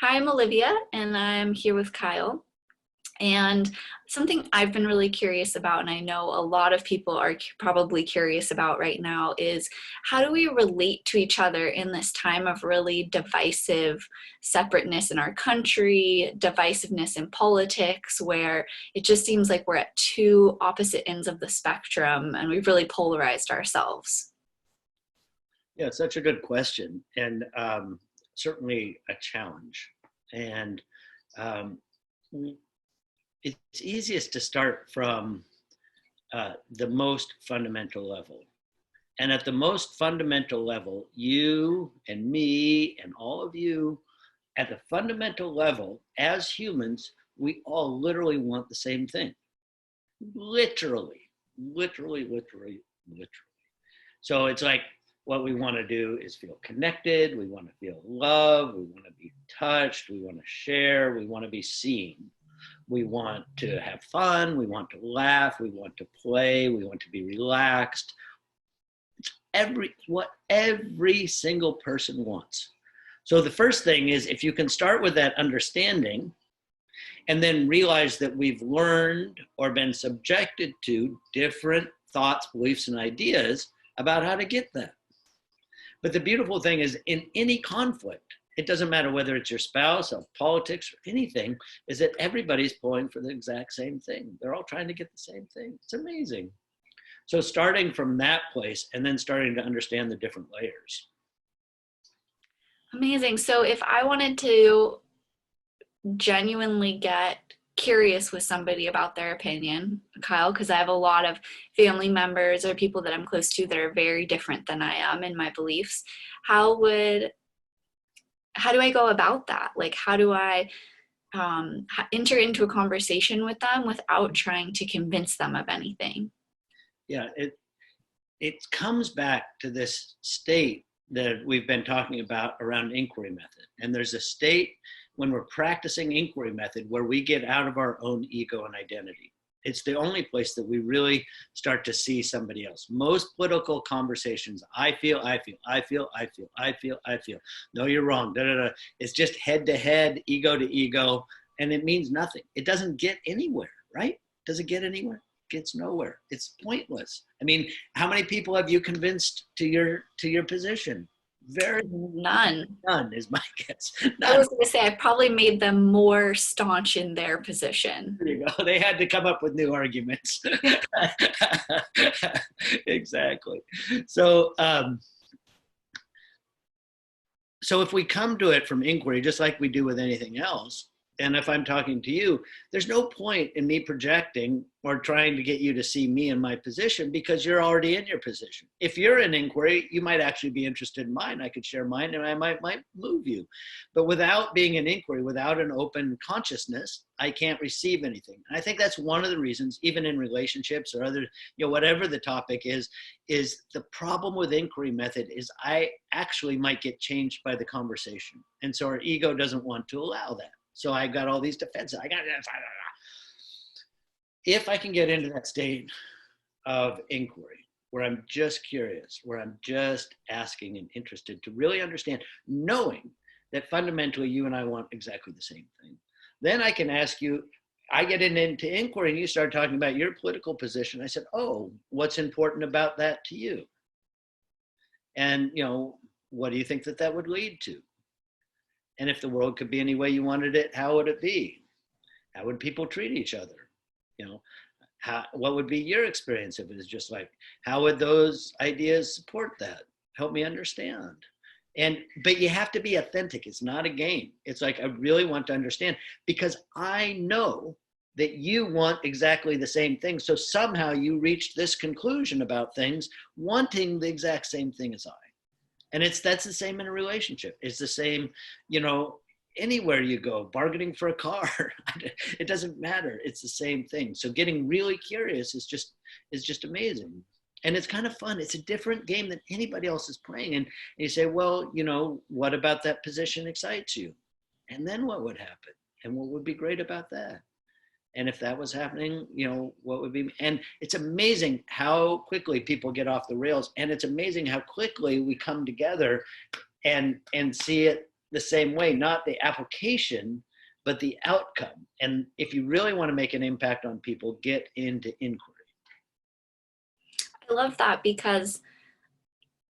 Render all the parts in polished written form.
Hi, I'm Olivia, and I'm here with Kyle. And something I've been really curious about, and I know a lot of people are probably curious about right now, is how do we relate to each other in this time of really divisive separateness in our country, divisiveness in politics, where it just seems like we're at two opposite ends of the spectrum and we've really polarized ourselves? Yeah, it's such a good question, and certainly a challenge. And um, it's easiest to start from the most fundamental level. And at the most fundamental level, you and me and all of you, at the fundamental level, as humans, we all literally want the same thing. Literally, literally. So it's like what we want to do is feel connected. We want to feel love. We want to be touched. We want to share. We want to be seen. We want to have fun. We want to laugh. We want to play. We want to be relaxed. Every single person wants. So the first thing is if you can start with that understanding and then realize that we've learned or been subjected to different thoughts, beliefs, and ideas about how to get that. But the beautiful thing is in any conflict, it doesn't matter whether it's your spouse or politics or anything, is that everybody's pulling for the exact same thing. They're all trying to get the same thing. It's amazing. So starting from that place and then starting to understand the different layers. Amazing. So if I wanted to genuinely get curious with somebody about their opinion, Kyle, because I have a lot of family members or people that I'm close to that are very different than I am in my beliefs. How would how do I go about that? Like, how do I enter into a conversation with them without trying to convince them of anything? Yeah, it comes back to this state that we've been talking about around inquiry method. And there's a state when we're practicing inquiry method where we get out of our own ego and identity. It's the only place that we really start to see somebody else. Most political conversations, I feel. No, you're wrong. Da, da, da. It's just head to head, ego to ego, and it means nothing. It doesn't get anywhere, right? Does it get anywhere? Gets nowhere. It's pointless. I mean, how many people have you convinced to your position? Very None. none is my guess. I None. was going to say I probably made them more staunch in their position. There you go. They had to come up with new arguments. Exactly. So so if we come to it from inquiry, just like we do with anything else, and if I'm talking to you, there's no point in me projecting or trying to get you to see me in my position because you're already in your position. If you're in inquiry, you might actually be interested in mine. I could share mine and I might move you. But without being in inquiry, without an open consciousness, I can't receive anything. And I think that's one of the reasons, even in relationships or other, whatever the topic is the problem with inquiry method is I actually might get changed by the conversation. And so our ego doesn't want to allow that. So I got all these defenses. If I can get into that state of inquiry, where I'm just curious, where I'm just asking and interested to really understand, knowing that fundamentally you and I want exactly the same thing, then I can ask you, I get into inquiry and you start talking about your political position. I said, oh, what's important about that to you? And, what do you think that would lead to? And if the world could be any way you wanted it, how would it be? How would people treat each other? What would be your experience if it was just like, how would those ideas support that? Help me understand. But you have to be authentic. It's not a game. It's like, I really want to understand because I know that you want exactly the same thing. So somehow you reached this conclusion about things, wanting the exact same thing as I. And that's the same in a relationship. It's the same, anywhere you go, bargaining for a car, it doesn't matter. It's the same thing. So getting really curious is just amazing. And it's kind of fun. It's a different game than anybody else is playing. And you say, well, what about that position excites you? And then what would happen? And what would be great about that? And if that was happening, what would be, and it's amazing how quickly people get off the rails. And it's amazing how quickly we come together and see it the same way, not the application, but the outcome. And if you really want to make an impact on people, get into inquiry. I love that because,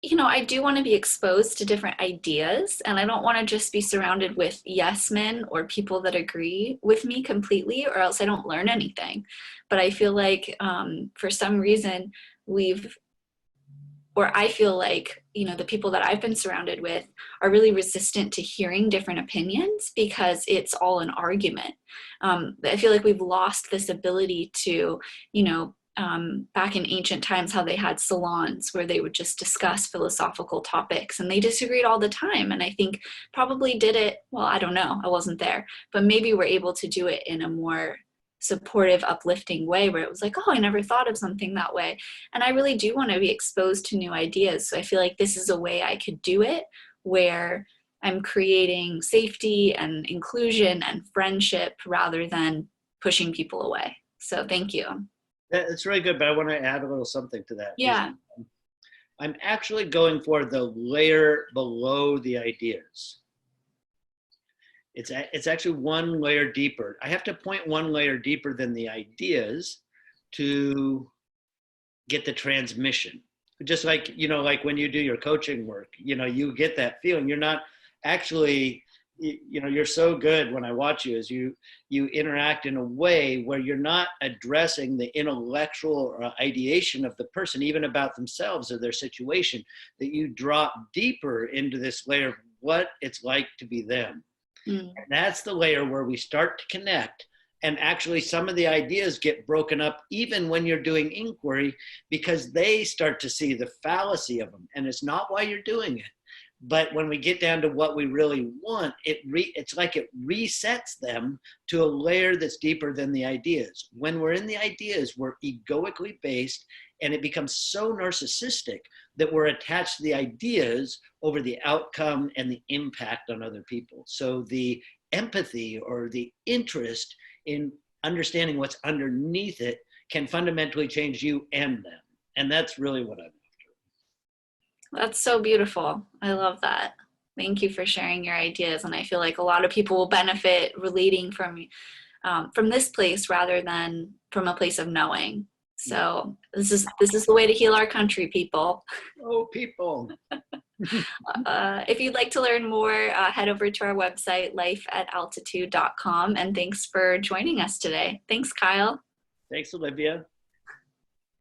you know, I do want to be exposed to different ideas, and I don't want to just be surrounded with yes men or people that agree with me completely, or else I don't learn anything. But I feel like for some reason we've, or I feel like, you know, the people that I've been surrounded with are really resistant to hearing different opinions because it's all an argument. I feel like we've lost this ability to, you know, back in ancient times, how they had salons where they would just discuss philosophical topics, and they disagreed all the time. And I think probably did it, well, I don't know, I wasn't there, but maybe we're able to do it in a more supportive, uplifting way where it was like, oh, I never thought of something that way. And I really do want to be exposed to new ideas. So I feel like this is a way I could do it where I'm creating safety and inclusion and friendship rather than pushing people away. So thank you. That's really good, but I want to add a little something to that. Yeah. I'm actually going for the layer below the ideas. It's actually one layer deeper. I have to point one layer deeper than the ideas to get the transmission. Just like, you know, like when you do your coaching work, you know, you get that feeling. You're not actually, you know, you're so good when I watch you, is you interact in a way where you're not addressing the intellectual or ideation of the person, even about themselves or their situation, that you drop deeper into this layer of what it's like to be them. And that's the layer where we start to connect. And actually some of the ideas get broken up even when you're doing inquiry, because they start to see the fallacy of them. And it's not why you're doing it. But when we get down to what we really want, it's like it resets them to a layer that's deeper than the ideas. When we're in the ideas, we're egoically based, and it becomes so narcissistic that we're attached to the ideas over the outcome and the impact on other people. So the empathy or the interest in understanding what's underneath it can fundamentally change you and them. And that's really what I'm after. That's so beautiful. I love that. Thank you for sharing your ideas. And I feel like a lot of people will benefit relating from this place rather than from a place of knowing. So this is the way to heal our country, people. Oh, people. If you'd like to learn more, head over to our website, lifeataltitude.com. And thanks for joining us today. Thanks, Kyle. Thanks, Olivia.